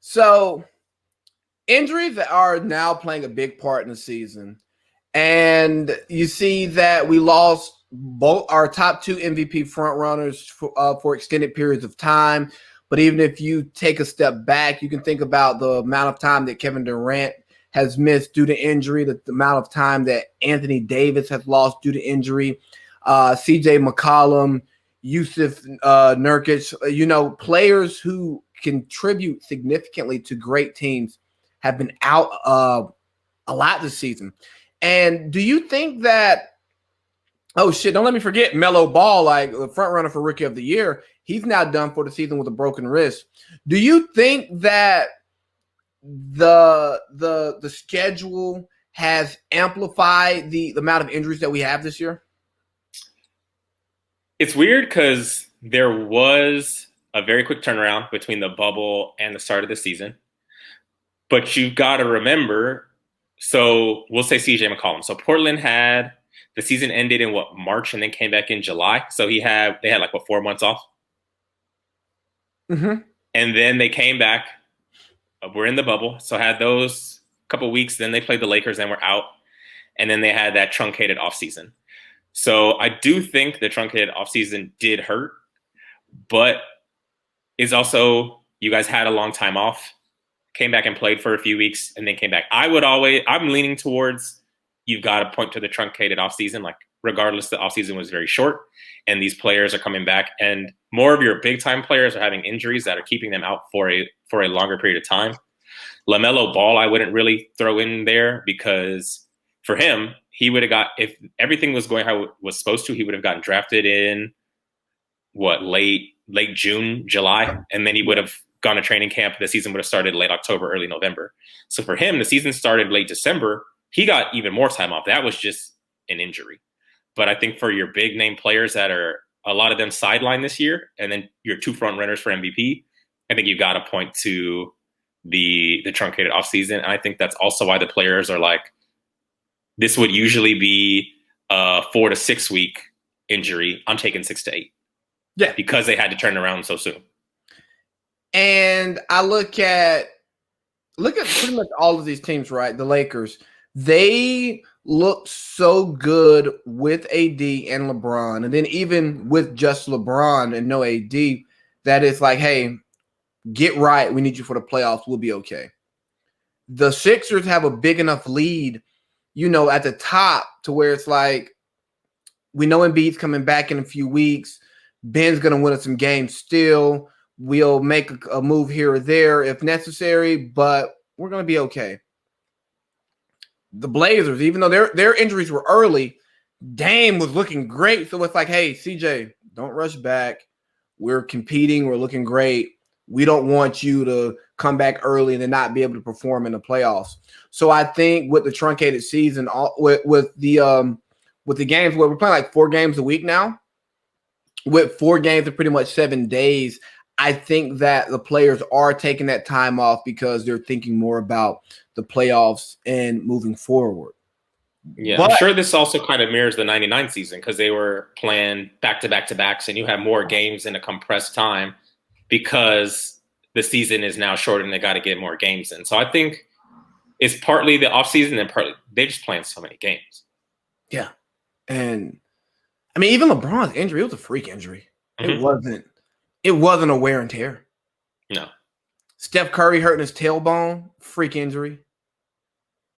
So injuries are now playing a big part in the season. And you see that we lost both our top two MVP frontrunners for extended periods of time. But even if you take a step back, you can think about the amount of time that Kevin Durant has missed due to injury, the amount of time that Anthony Davis has lost due to injury, CJ McCollum, Yusuf Nurkic, players who contribute significantly to great teams have been out a lot this season. And do you think that, oh shit, don't let me forget Melo Ball, like the front runner for Rookie of the Year. He's now done for the season with a broken wrist. Do you think that the schedule has amplified the amount of injuries that we have this year? It's weird because there was a very quick turnaround between the bubble and the start of the season. But you've got to remember, so we'll say CJ McCollum. So Portland had the season ended in March and then came back in July. So they had 4 months off. Mm-hmm. And then they came back. We're in the bubble. So had those couple weeks. Then they played the Lakers and were out. And then they had that truncated offseason. So I do think the truncated offseason did hurt, but it's also, you guys had a long time off, came back and played for a few weeks, and then came back. I'm leaning towards you've got to point to the truncated offseason. Like, regardless, the offseason was very short, and these players are coming back, and more of your big-time players are having injuries that are keeping them out for a longer period of time. LaMelo Ball, I wouldn't really throw in there because for him, he would have got, if everything was going how it was supposed to, he would have gotten drafted in late June, July, and then he would have gone to training camp. The season would have started late October, early November. So for him, the season started late December. He got even more time off. That was just an injury. But I think for your big name players that are a lot of them sidelined this year, and then your two front runners for MVP, I think you've got to point to the truncated offseason. And I think that's also why the players are like, this would usually be a 4 to 6 week injury. I'm taking 6 to 8. Yeah. Because they had to turn around so soon. And I look at pretty much all of these teams, right? The Lakers, they look so good with AD and LeBron. And then even with just LeBron and no AD, that it's like, hey, get right. We need you for the playoffs. We'll be okay. The Sixers have a big enough lead, at the top to where it's like, we know Embiid's coming back in a few weeks. Ben's going to win us some games still. We'll make a move here or there if necessary, but we're going to be okay. The Blazers, even though their injuries were early, Dame was looking great. So it's like, hey, CJ, don't rush back. We're competing. We're looking great. We don't want you to come back early and then not be able to perform in the playoffs. So I think with the truncated season, with the games where we're playing like 4 games a week now, with 4 games in pretty much 7 days, I think that the players are taking that time off because they're thinking more about the playoffs and moving forward. Yeah, but I'm sure this also kind of mirrors the 99 season because they were playing back-to-back-to-backs and you have more games in a compressed time because the season is now short and they got to get more games in. So I think it's partly the offseason and partly they're just playing so many games. Yeah. And I mean, even LeBron's injury, it was a freak injury. Mm-hmm. It wasn't a wear and tear. No. Steph Curry hurting his tailbone, freak injury.